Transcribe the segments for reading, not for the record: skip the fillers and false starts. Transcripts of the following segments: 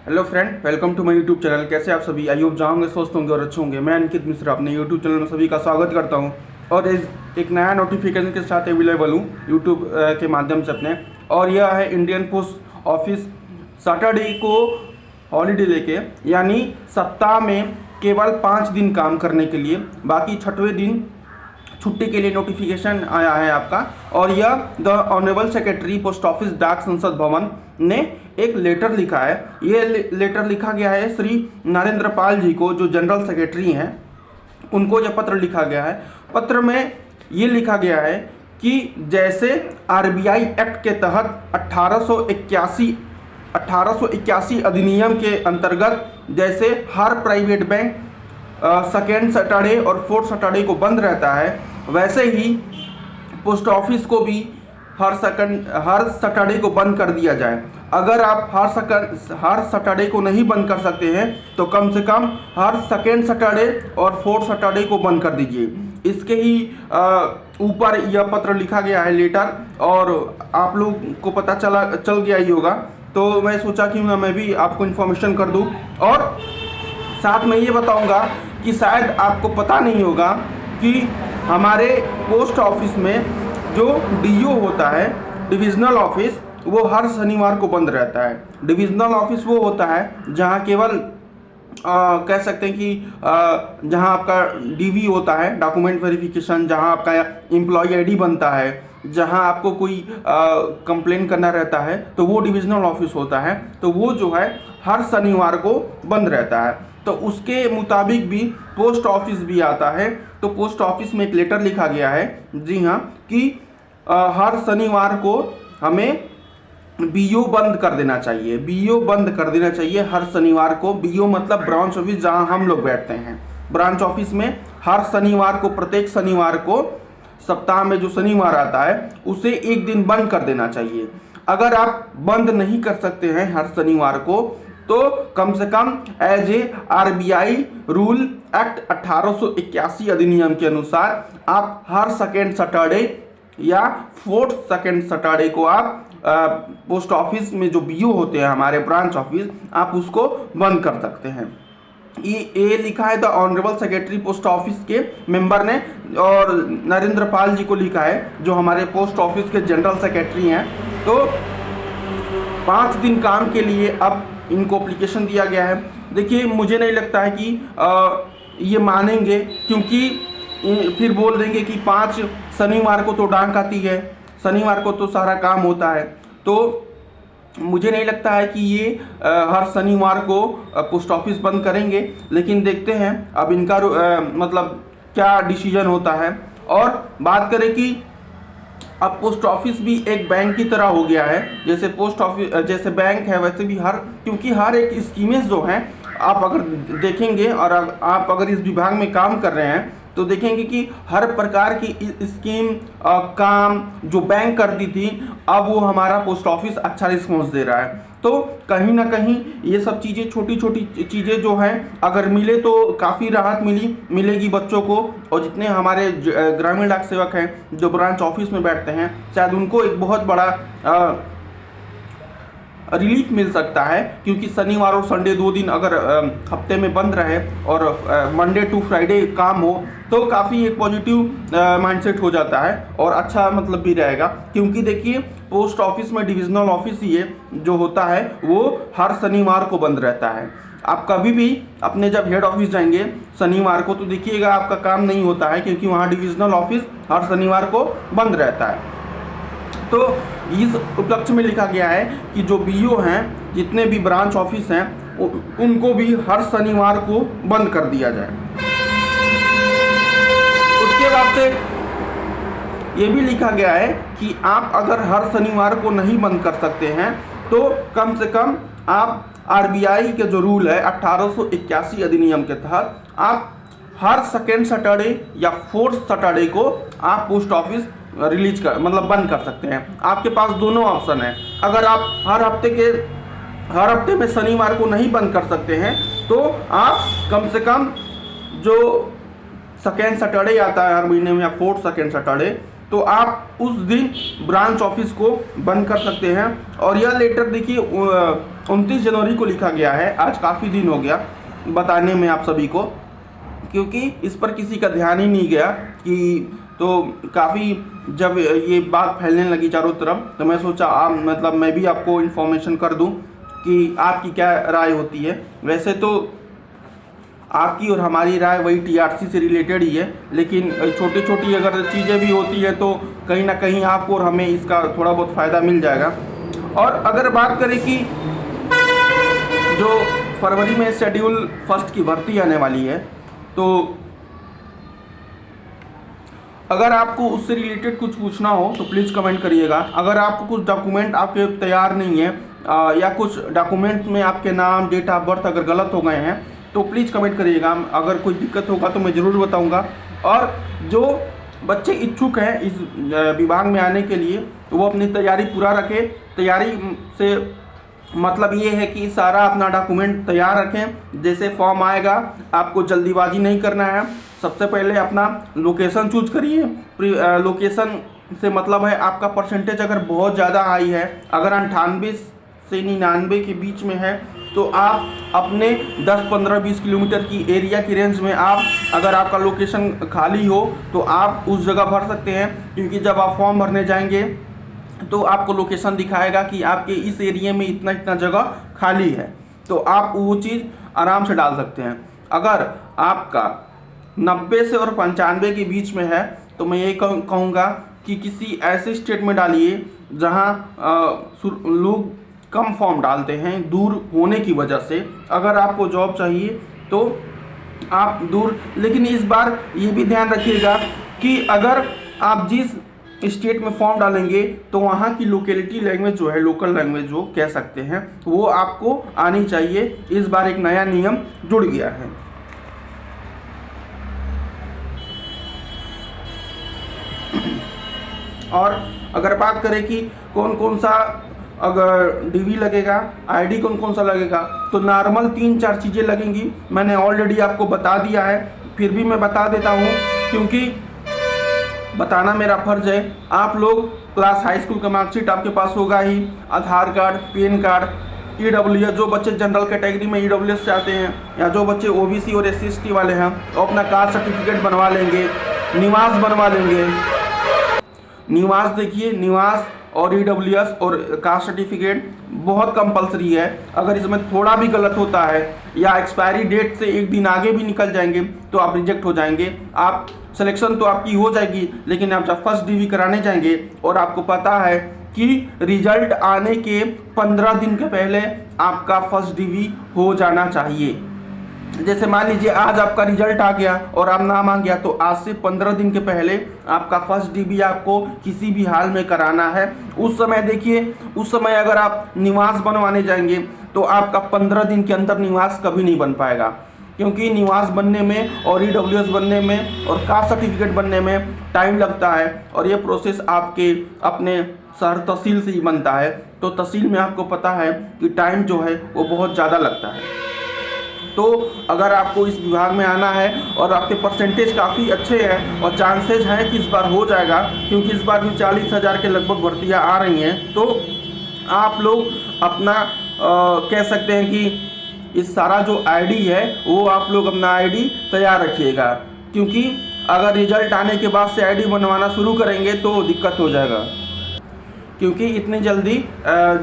Hello friend, welcome to my YouTube channel. कैसे आप सभी? आई होप जाओगे, स्वस्थ होंगे और अच्छे होंगे। मैं अंकित मिश्रा अपने यूट्यूब चैनल में सभी का स्वागत करता हूं और एक नया नोटिफिकेशन के साथ अवेलेबल हूं यूट्यूब के माध्यम से अपने। और यह है इंडियन पोस्ट ऑफिस सैटरडे को हॉलीडे लेके, यानी सप्ताह में केवल 5 दिन काम करने के लिए, बाकी 6वें दिन छुट्टी के लिए नोटिफिकेशन आया है आपका। और यह the honourable secretary post office डाक संसद भवन ने एक लेटर लिखा है। ये लेटर लिखा गया है श्री नरेंद्र पाल जी को, जो जनरल सेक्रेटरी हैं, उनको यह पत्र लिखा गया है। पत्र में ये लिखा गया है कि जैसे आरबीआई एक्ट के तहत 1881 अधिनियम के अंतर्गत जैसे हर प्राइवेट बैंक सेकेंड सैटरडे और फोर्थ सैटरडे को बंद रहता है, वैसे ही पोस्ट ऑफिस को भी हर सैटरडे को बंद कर दिया जाए। अगर आप हर सैटरडे को नहीं बंद कर सकते हैं तो कम से कम हर सेकेंड सैटरडे और फोर्थ सैटरडे को बंद कर दीजिए। इसके ही ऊपर यह पत्र लिखा गया है, लेटर, और आप लोग को पता चल गया ही होगा। तो मैं सोचा कि मैं भी आपको इन्फॉर्मेशन कर दूं और साथ में ये बताऊंगा कि शायद आपको पता नहीं होगा कि हमारे पोस्ट ऑफिस में जो डीओ होता है, डिविजनल ऑफिस, वो हर शनिवार को बंद रहता है। डिविजनल ऑफिस वो होता है जहाँ केवल कह सकते हैं कि जहाँ आपका डीवी होता है, डॉक्यूमेंट वेरिफिकेशन, जहाँ आपका एम्प्लॉय आईडी बनता है, जहाँ आपको कोई कंप्लेन करना रहता है, तो वो डिविजनल ऑफिस होता है। तो वो जो है हर शनिवार को बंद रहता है। तो उसके मुताबिक भी पोस्ट ऑफिस भी आता है। तो पोस्ट ऑफिस में एक लेटर लिखा गया है, जी हाँ, कि हर शनिवार को हमें बीओ बंद कर देना चाहिए। बीओ बंद कर देना चाहिए हर शनिवार को। बीओ मतलब ब्रांच ऑफिस, जहां हम लोग बैठते हैं। ब्रांच ऑफिस में हर शनिवार को, प्रत्येक शनिवार को, सप्ताह में जो शनिवार आता है उसे एक दिन बंद कर देना चाहिए। अगर आप बंद नहीं कर सकते हैं हर शनिवार को, तो कम से कम as a RBI rule act 1881 अधिनियम के अनुसार आप हर सेकेंड सैटरडे या फोर्थ सेकेंड सैटरडे को आप पोस्ट ऑफिस में जो बीओ होते हैं, हमारे ब्रांच ऑफिस, आप उसको बंद कर सकते हैं। ये लिखा है the honourable secretary post office के मेंबर ने, और नरेंद्र पाल जी को लिखा है, जो हमारे पोस्ट ऑफिस के जनरल सेक्रेटरी हैं। तो 5 दिन काम के लिए अब इनको एप्लीकेशन दिया गया है। देखिए, मुझे नहीं लगता है कि ये मानेंगे, क्योंकि फिर बोल देंगे कि 5 शनिवार को तो डाक आती है, शनिवार को तो सारा काम होता है। तो मुझे नहीं लगता है कि ये हर शनिवार को पोस्ट ऑफिस बंद करेंगे, लेकिन देखते हैं अब इनका मतलब क्या डिसीजन होता है। और बात करें कि अब पोस्ट ऑफिस भी एक बैंक की तरह हो गया है। जैसे पोस्ट ऑफिस जैसे बैंक है, वैसे भी क्योंकि हर एक स्कीमें जो हैं, आप अगर देखेंगे और आप अगर इस विभाग में काम कर रहे हैं तो देखेंगे कि हर प्रकार की स्कीम काम जो बैंक करती थी, अब वो हमारा पोस्ट ऑफिस अच्छा रिस्पॉन्स दे रहा है। तो कहीं ना कहीं ये सब चीज़ें, छोटी छोटी चीज़ें जो हैं, अगर मिले तो काफ़ी राहत मिलेगी बच्चों को। और जितने हमारे ग्रामीण डाक सेवक हैं जो ब्रांच ऑफिस में बैठते हैं, शायद उनको एक बहुत बड़ा रिलीफ मिल सकता है। क्योंकि शनिवार और संडे 2 दिन अगर हफ्ते में बंद रहे और मंडे टू फ्राइडे काम हो, तो काफ़ी एक पॉजिटिव माइंडसेट हो जाता है और अच्छा मतलब भी रहेगा। क्योंकि देखिए, पोस्ट ऑफिस में डिविजनल ऑफिस ये जो होता है वो हर शनिवार को बंद रहता है। आप कभी भी अपने जब हेड ऑफिस जाएंगे शनिवार को, तो देखिएगा आपका काम नहीं होता है, क्योंकि वहाँ डिविजनल ऑफिस हर शनिवार को बंद रहता है। तो इस उपलक्ष्य में लिखा गया है कि जो बीओ हैं, जितने भी ब्रांच ऑफिस हैं, उनको भी हर शनिवार को बंद कर दिया जाए। उसके बाद से ये भी लिखा गया है कि आप अगर हर शनिवार को नहीं बंद कर सकते हैं, तो कम से कम आप आरबीआई के जो रूल है 1881 अधिनियम के तहत आप हर सेकेंड सैटरडे या फोर्थ सैटरडे को आप पोस्ट ऑफिस रिलीज कर मतलब बंद कर सकते हैं। आपके पास दोनों ऑप्शन है। अगर आप हर हफ्ते में शनिवार को नहीं बंद कर सकते हैं, तो आप कम से कम जो सेकेंड सैटरडे आता है हर महीने में, या फोर्थ सेकेंड सैटरडे, तो आप उस दिन ब्रांच ऑफिस को बंद कर सकते हैं। और यह लेटर देखिए 29 जनवरी को लिखा गया है। आज काफ़ी दिन हो गया बताने में आप सभी को, क्योंकि इस पर किसी का ध्यान ही नहीं गया कि तो काफ़ी जब ये बात फैलने लगी चारों तरफ तो मैं सोचा मतलब मैं भी आपको इन्फॉर्मेशन कर दूं कि आपकी क्या राय होती है। वैसे तो आपकी और हमारी राय वही टीआरसी से रिलेटेड ही है, लेकिन छोटी छोटी अगर चीज़ें भी होती है तो कहीं ना कहीं आपको और हमें इसका थोड़ा बहुत फ़ायदा मिल जाएगा। और अगर बात करें कि जो फरवरी में शेड्यूल फर्स्ट की भर्ती आने वाली है, तो अगर आपको उससे रिलेटेड कुछ पूछना हो तो प्लीज़ कमेंट करिएगा। अगर आपको कुछ डॉक्यूमेंट आपके तैयार नहीं है या कुछ डॉक्यूमेंट में आपके नाम, डेट ऑफ बर्थ अगर गलत हो गए हैं तो प्लीज़ कमेंट करिएगा। अगर कोई दिक्कत होगा तो मैं ज़रूर बताऊंगा। और जो बच्चे इच्छुक हैं इस विभाग में आने के लिए तो वो अपनी तैयारी पूरा रखें। तैयारी से मतलब ये है कि सारा अपना डॉक्यूमेंट तैयार रखें। जैसे फॉर्म आएगा आपको जल्दीबाजी नहीं करना है। सबसे पहले अपना लोकेशन चूज करिए। लोकेशन से मतलब है आपका परसेंटेज अगर बहुत ज़्यादा हाई है, अगर 98 से 99 के बीच में है तो आप अपने 10, 15, 20 किलोमीटर की एरिया की रेंज में आप अगर आपका लोकेशन खाली हो तो आप उस जगह भर सकते हैं। क्योंकि जब आप फॉर्म भरने जाएंगे तो आपको लोकेशन दिखाएगा कि आपके इस एरिया में इतना इतना जगह खाली है, तो आप वो चीज़ आराम से डाल सकते हैं। अगर आपका 90 से और 95 के बीच में है तो मैं ये कहूँगा कि किसी ऐसे स्टेट में डालिए जहाँ लोग कम फॉर्म डालते हैं दूर होने की वजह से। अगर आपको जॉब चाहिए तो आप दूर, लेकिन इस बार ये भी ध्यान रखिएगा कि अगर आप जिस स्टेट में फॉर्म डालेंगे तो वहाँ की लोकेलिटी लैंग्वेज जो है, लोकल लैंग्वेज जो कह सकते हैं, वो आपको आनी चाहिए। इस बार एक नया नियम जुड़ गया है। और अगर बात करें कि कौन कौन सा अगर डीवी लगेगा, आईडी कौन कौन सा लगेगा, तो नॉर्मल 3-4 चीज़ें लगेंगी। मैंने ऑलरेडी आपको बता दिया है, फिर भी मैं बता देता हूँ क्योंकि बताना मेरा फर्ज है। आप लोग क्लास हाई स्कूल का मार्कशीट आपके पास होगा ही, आधार कार्ड, पैन कार्ड, EWS, जो बच्चे जनरल कैटेगरी में EWS से आते हैं या जो बच्चे OBC और SC/ST वाले हैं वो अपना कास्ट सर्टिफिकेट बनवा लेंगे, निवास बनवा लेंगे। निवास देखिए, निवास और EWS और कास्ट सर्टिफिकेट बहुत कंपलसरी है। अगर इसमें थोड़ा भी गलत होता है या एक्सपायरी डेट से एक दिन आगे भी निकल जाएंगे तो आप रिजेक्ट हो जाएंगे। आप सिलेक्शन तो आपकी हो जाएगी, लेकिन आप जब फर्स्ट DV कराने जाएंगे और आपको पता है कि रिजल्ट आने के 15 दिन के पहले आपका फर्स्ट DV हो जाना चाहिए। जैसे मान लीजिए आज आपका रिजल्ट आ गया और आप नाम आ गया, तो आज से 15 दिन के पहले आपका फर्स्ट DV आपको किसी भी हाल में कराना है। उस समय देखिए, उस समय अगर आप निवास बनवाने जाएंगे तो आपका 15 दिन के अंदर निवास कभी नहीं बन पाएगा, क्योंकि निवास बनने में और EWS बनने में और कास्ट सर्टिफिकेट बनने में टाइम लगता है। और ये प्रोसेस आपके अपने शहर तहसील से ही बनता है, तो तहसील में आपको पता है कि टाइम जो है वो बहुत ज़्यादा लगता है। तो अगर आपको इस विभाग में आना है और आपके परसेंटेज काफ़ी अच्छे हैं और चांसेस हैं कि इस बार हो जाएगा, क्योंकि इस बार भी 40,000 के लगभग भर्तियाँ आ रही हैं, तो आप लोग अपना कह सकते हैं कि इस सारा जो आईडी है वो आप लोग अपना आईडी तैयार रखिएगा। क्योंकि अगर रिजल्ट आने के बाद से आईडी बनवाना शुरू करेंगे तो दिक्कत हो जाएगा, क्योंकि इतनी जल्दी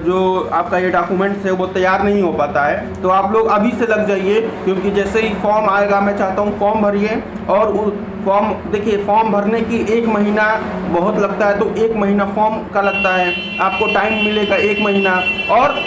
जो आपका ये डॉक्यूमेंट्स है वो तैयार नहीं हो पाता है। तो आप लोग अभी से लग जाइए, क्योंकि जैसे ही फॉर्म आएगा मैं चाहता हूँ फॉर्म भरिए। और फॉर्म देखिए, फॉर्म भरने की 1 महीना बहुत लगता है, तो 1 महीना फॉर्म का लगता है, आपको टाइम मिलेगा 1 महीना। और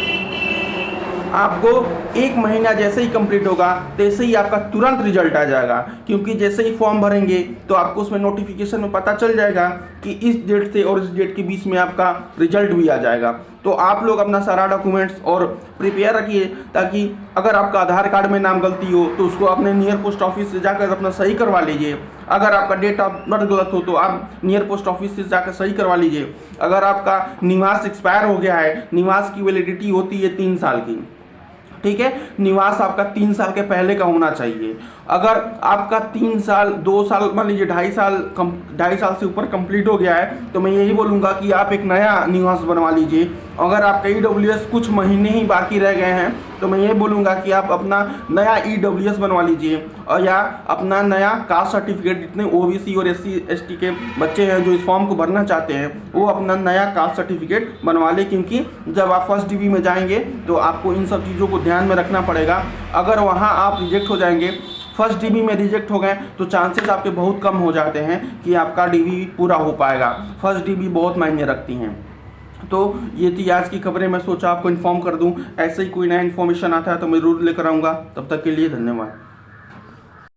आपको 1 महीना जैसे ही कंप्लीट होगा तैसे ही आपका तुरंत रिजल्ट आ जाएगा, क्योंकि जैसे ही फॉर्म भरेंगे तो आपको उसमें नोटिफिकेशन में पता चल जाएगा कि इस डेट से और इस डेट के बीच में आपका रिजल्ट भी आ जाएगा। तो आप लोग अपना सारा डॉक्यूमेंट्स और प्रिपेयर रखिए, ताकि अगर आपका आधार कार्ड में नाम गलती हो तो उसको अपने नियर पोस्ट ऑफिस से जाकर अपना सही करवा लीजिए। अगर आपका डेट ऑफ बर्थ गलत हो तो आप नियर पोस्ट ऑफिस से जाकर सही करवा लीजिए। अगर आपका निवास एक्सपायर हो गया है, निवास की वैलिडिटी होती है 3 साल की, ठीक है। निवास आपका 3 साल के पहले का होना चाहिए। अगर आपका 3 साल 2 साल मान लीजिए 2.5 साल से ऊपर कंप्लीट हो गया है तो मैं यही बोलूँगा कि आप एक नया निवास बनवा लीजिए। अगर आपका EWS कुछ महीने ही बाकी रह गए हैं तो मैं ये बोलूँगा कि आप अपना नया EWS बनवा लीजिए और या अपना नया कास्ट सर्टिफिकेट, जितने OBC और SC ST के बच्चे हैं जो इस फॉर्म को भरना चाहते हैं वो अपना नया कास्ट सर्टिफिकेट बनवा ले, क्योंकि जब आप फर्स्ट DB में जाएंगे तो आपको इन सब चीज़ों को ध्यान में रखना पड़ेगा। अगर वहाँ आप रिजेक्ट हो जाएंगे, फर्स्ट DB में रिजेक्ट हो गए तो चांसेस आपके बहुत कम हो जाते हैं कि आपका DB पूरा हो पाएगा। फर्स्ट DB बहुत मायने रखती हैं। तो ये थी आज की खबरें, मैं सोचा आपको इन्फॉर्म कर दूं। ऐसे ही कोई नया इन्फॉर्मेशन आता है तो मैं जरूर लेकर आऊँगा। तब तक के लिए धन्यवाद।